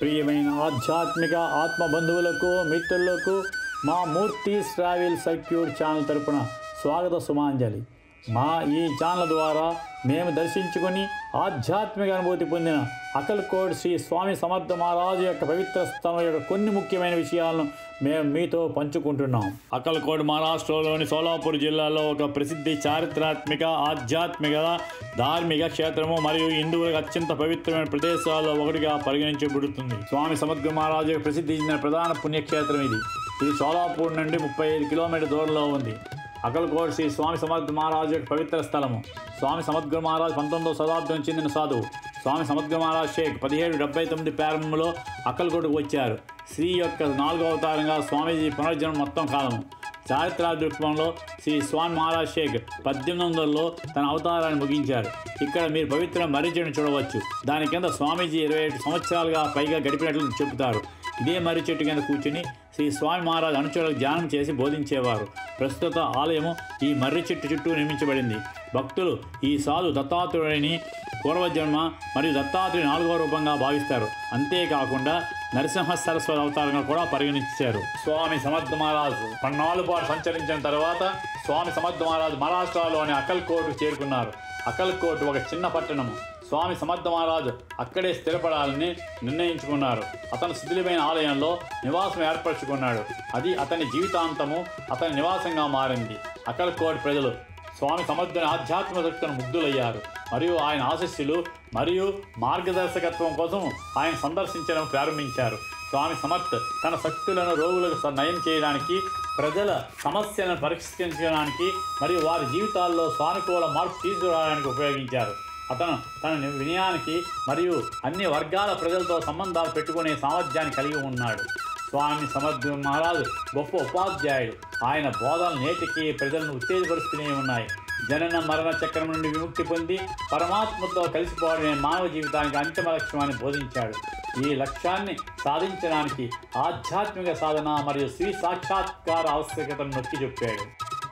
ప్రియమైన ఆధ్యాత్మిక ఆత్మబంధువులకు మిత్రులకు మా మూర్తిస్ ట్రావెల్ సర్క్యూట్ ఛానల్ తరపున స్వాగత సుమాంజలి. మా ఈ ఛానల్ ద్వారా మేము దర్శించుకొని ఆధ్యాత్మిక అనుభూతి పొందిన అక్కల్కోట్ శ్రీ స్వామి సమర్థ మహారాజు యొక్క పవిత్ర స్థలం యొక్క కొన్ని ముఖ్యమైన విషయాలను మేము మీతో పంచుకుంటున్నాం. అక్కల్కోట్ మహారాష్ట్రలోని సోలాపూర్ జిల్లాలో ఒక ప్రసిద్ధి చారిత్రాత్మక ఆధ్యాత్మిక ధార్మిక క్షేత్రము మరియు హిందువులకు అత్యంత పవిత్రమైన ప్రదేశాల్లో ఒకటిగా పరిగణించబడుతుంది. స్వామి సమర్థ మహారాజు యొక్క ప్రసిద్ధి చెందిన ప్రధాన పుణ్యక్షేత్రం ఇది. ఇది సోలాపూర్ నుండి 35 కిలోమీటర్ల దూరంలో ఉంది. అక్కల్కోట్ శ్రీ స్వామి సమర్థ మహారాజు యొక్క పవిత్ర స్థలము. స్వామి సమర్థ మహారాజు 19వ శతాబ్దం చెందిన సాధువు. స్వామి సమర్థ మహారాజ్ షేక్ 1779 ప్రారంభంలో అక్కల్కోట్కు వచ్చారు. శ్రీ యొక్క 4వ అవతారంగా స్వామీజీ పునర్జన్మ మొత్తం కాలము. చారిత్రక దృక్పథంలో శ్రీ స్వామి మహారాజ్ షేక్ 1800లో తన అవతారాన్ని ముగించారు. ఇక్కడ మీరు పవిత్ర మర్రి చెట్టును చూడవచ్చు. దాని కింద స్వామీజీ 27 సంవత్సరాలుగా పైగా గడిపినట్లు చెబుతారు. ఇదే మర్రి చెట్టు కింద కూర్చుని శ్రీ స్వామి మహారాజ్ అనుచరులకు ధ్యానం చేసి బోధించేవారు. ప్రస్తుత ఆలయము ఈ మర్రి చెట్టు చుట్టూ నిర్మించబడింది. భక్తులు ఈ సాధు దత్తాత్రేయుని పూర్వజన్మ మరియు దత్తాత్రేయుని 4వ రూపంగా భావిస్తారు. అంతేకాకుండా నరసింహ సరస్వతి అవతారంగా కూడా పరిగణించారు. స్వామి సమర్థ మహారాజు 14 పాటు సంచరించిన తర్వాత స్వామి సమర్థ మహారాజు మహారాష్ట్రలోని అక్కల్కోట్కు చేరుకున్నారు. అక్కల్కోట్ ఒక చిన్న పట్టణము. స్వామి సమర్థ మహారాజు అక్కడే స్థిరపడాలని నిర్ణయించుకున్నారు. అతను శిథిలమైన ఆలయంలో నివాసం ఏర్పరచుకున్నాడు. అది అతని జీవితాంతము అతని నివాసంగా మారింది. అక్కల్కోట్ ప్రజలు స్వామి సమర్థుని ఆధ్యాత్మిక శక్తులను ముగ్ధులయ్యారు మరియు ఆయన ఆశీస్సులు మరియు మార్గదర్శకత్వం కోసం ఆయన సందర్శించడం ప్రారంభించారు. స్వామి సమర్థ్ తన శక్తులను రోగులకు నయం చేయడానికి, ప్రజల సమస్యలను పరిష్కరించడానికి మరియు వారి జీవితాల్లో సానుకూల మార్పు తీసుకురావడానికి ఉపయోగించారు. అతను తన వినయానికి మరియు అన్ని వర్గాల ప్రజలతో సంబంధాలు పెట్టుకునే సామర్థ్యాన్ని కలిగి ఉన్నాడు. స్వామి సమర్థ మహారాజు గొప్ప ఉపాధ్యాయుడు. ఆయన బోధనలు నేటికి ప్రజలను ఉత్తేజపరుస్తూనే ఉన్నాయి. జనన మరణ చక్రం నుండి విముక్తి పొంది పరమాత్మతో కలిసిపోవడమే మానవ జీవితానికి అంతిమ లక్ష్యాన్ని బోధించాడు. ఈ లక్ష్యాన్ని సాధించడానికి ఆధ్యాత్మిక సాధన మరియు శ్రీ సాక్షాత్కార ఆవశ్యకతను నొక్కి చెప్పాడు.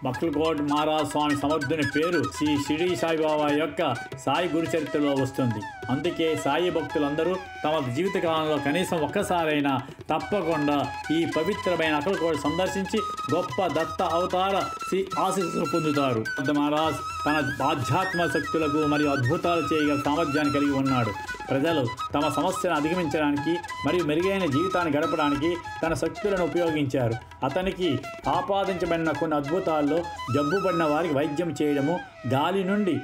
అక్కల్కోట్ మహారాజ్ స్వామి సమర్థుని పేరు శ్రీ షిరిడి సాయిబాబా యొక్క సాయి గురు చరిత్రలో వస్తుంది. అందుకే సాయి భక్తులందరూ తమ జీవితకాలంలో కనీసం ఒక్కసారైనా తప్పకుండా ఈ పవిత్రమైన అక్కల్కోట్ సందర్శించి గొప్ప దత్త అవతార శ్రీ ఆశీస్సులు పొందుతారు. మహారాజ్ తన ఆధ్యాత్మ శక్తులకు మరియు అద్భుతాలు చేయగల సామర్థ్యాన్ని కలిగి ఉన్నాడు. ప్రజలు తమ సమస్యను అధిగమించడానికి మరియు మెరుగైన జీవితాన్ని గడపడానికి తన శక్తులను ఉపయోగించారు. అతనికి ఆపాదించబడిన కొన్ని అద్భుతాల్లో జబ్బుపడిన వారికి వైద్యం చేయడము, గాలి నుండి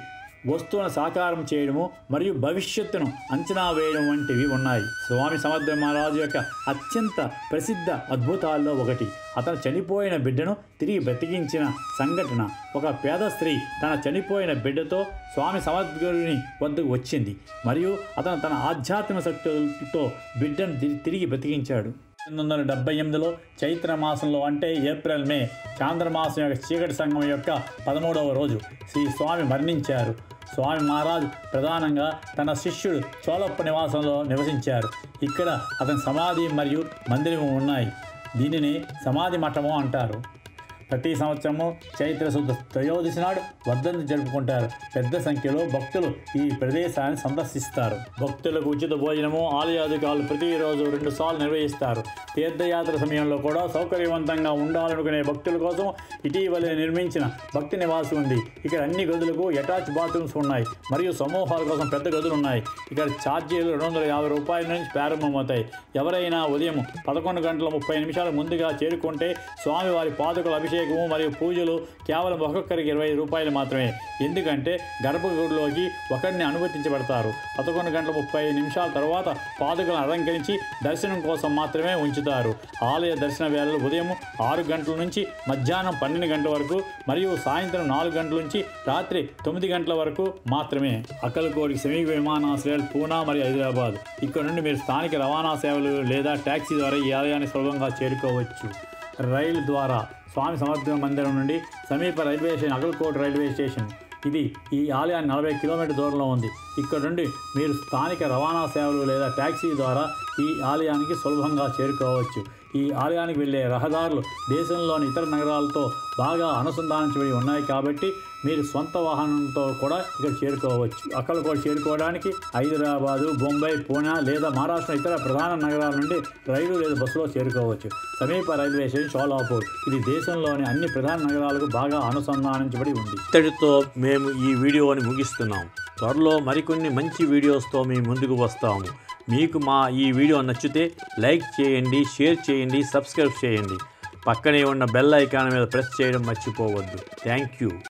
వస్తువులను సాకారం చేయడము మరియు భవిష్యత్తును అంచనా వేయడం వంటివి ఉన్నాయి. స్వామి సమర్థ మహారాజు యొక్క అత్యంత ప్రసిద్ధ అద్భుతాల్లో ఒకటి అతను చనిపోయిన బిడ్డను తిరిగి బ్రతికించిన సంఘటన. ఒక పేద స్త్రీ తన చనిపోయిన బిడ్డతో స్వామి సమర్థుని వద్దకు వచ్చింది మరియు అతను తన ఆధ్యాత్మిక శక్తులతో బిడ్డను తిరిగి బ్రతికించాడు. 1978లో చైత్ర మాసంలో అంటే ఏప్రిల్ మే చాంద్రమాసం యొక్క చీకటి సంగమం యొక్క 13వ రోజు శ్రీ స్వామి మరణించారు. స్వామి మహారాజు ప్రధానంగా తన శిష్యుడు చోళప్ప నివాసంలో నివసించారు. ఇక్కడ అతని సమాధి మరియు మందిరము ఉన్నాయి. దీనిని సమాధి మఠము అంటారు. ప్రతి సంవత్సరము చైత్ర శుద్ధ త్రయోదశి నాడు వర్ధంతి జరుపుకుంటారు. పెద్ద సంఖ్యలో భక్తులు ఈ ప్రదేశాన్ని సందర్శిస్తారు. భక్తులకు ఉచిత భోజనము ఆలయాధికారులు ప్రతిరోజు 2 సార్లు నిర్వహిస్తారు. తీర్థయాత్ర సమయంలో కూడా సౌకర్యవంతంగా ఉండాలనుకునే భక్తుల కోసం ఇటీవలే నిర్మించిన భక్తి నివాసం ఉంది. ఇక్కడ అన్ని గదులకు అటాచ్ బాత్రూమ్స్ ఉన్నాయి మరియు సమూహాల కోసం పెద్ద గదులు ఉన్నాయి. ఇక్కడ ఛార్జీలు $250 నుంచి ప్రారంభమవుతాయి. ఎవరైనా ఉదయం 11:30 ముందుగా చేరుకుంటే స్వామివారి పాదుకల అభిషేకము మరియు పూజలు కేవలం ఒక్కొక్కరికి $20 మాత్రమే. ఎందుకంటే గర్భగుడిలోకి ఒకరిని అనుమతించబడతారు. 11:30 తర్వాత పాదుకలను అలంకరించి దర్శనం కోసం మాత్రమే ఉంచుతారు. ఆలయ దర్శన వేళలు ఉదయం 6 గంటల నుంచి మధ్యాహ్నం 12 గంటల వరకు మరియు సాయంత్రం 4 గంటల నుంచి రాత్రి 9 గంటల వరకు మాత్రమే. అక్కల్కోట్కి సమీప విమానాశ్రయాలు పూనా మరియు హైదరాబాద్. ఇక్కడ నుండి మీరు స్థానిక రవాణా సేవలు లేదా ట్యాక్సీ ద్వారా ఈ ఆలయాన్ని సులభంగా చేరుకోవచ్చు. రైలు ద్వారా స్వామి సమర్థ మందిరం నుండి సమీప railway station Akkalkot railway station. ఇది ఈ ఆలయాన్ని 40 కిలోమీటర్ దూరంలో ఉంది. ఇక్కడ నుండి మీరు స్థానిక రవాణా సేవలు లేదా ట్యాక్సీ ద్వారా ఈ ఆలయానికి సులభంగా చేరుకోవచ్చు. ఈ ఆలయానికి వెళ్ళే రహదారులు దేశంలోని ఇతర నగరాలతో బాగా అనుసంధానించబడి ఉన్నాయి కాబట్టి మీరు సొంత వాహనంతో కూడా ఇక్కడ చేరుకోవచ్చు. అక్కడ కూడా చేరుకోవడానికి హైదరాబాదు, బొంబాయి, పూణే లేదా మహారాష్ట్ర ఇతర ప్రధాన నగరాల నుండి రైలు లేదా బస్సులో చేరుకోవచ్చు. సమీప రైల్వే స్టేషన్ షోలాపూర్. ఇది దేశంలోని అన్ని ప్రధాన నగరాలకు బాగా అనుసంధానించబడి ఉంది. ఇక్కడితో మేము ఈ వీడియోని ముగిస్తున్నాం. త్వరలో మరికొన్ని మంచి వీడియోస్తో మీ ముందుకు వస్తాము. మీకు మా ఈ వీడియో నచ్చితే లైక్ చేయండి, షేర్ చేయండి, సబ్స్క్రైబ్ చేయండి. పక్కనే ఉన్న బెల్ ఐకాన్ మీద ప్రెస్ చేయడం మర్చిపోవద్దు. Thank you.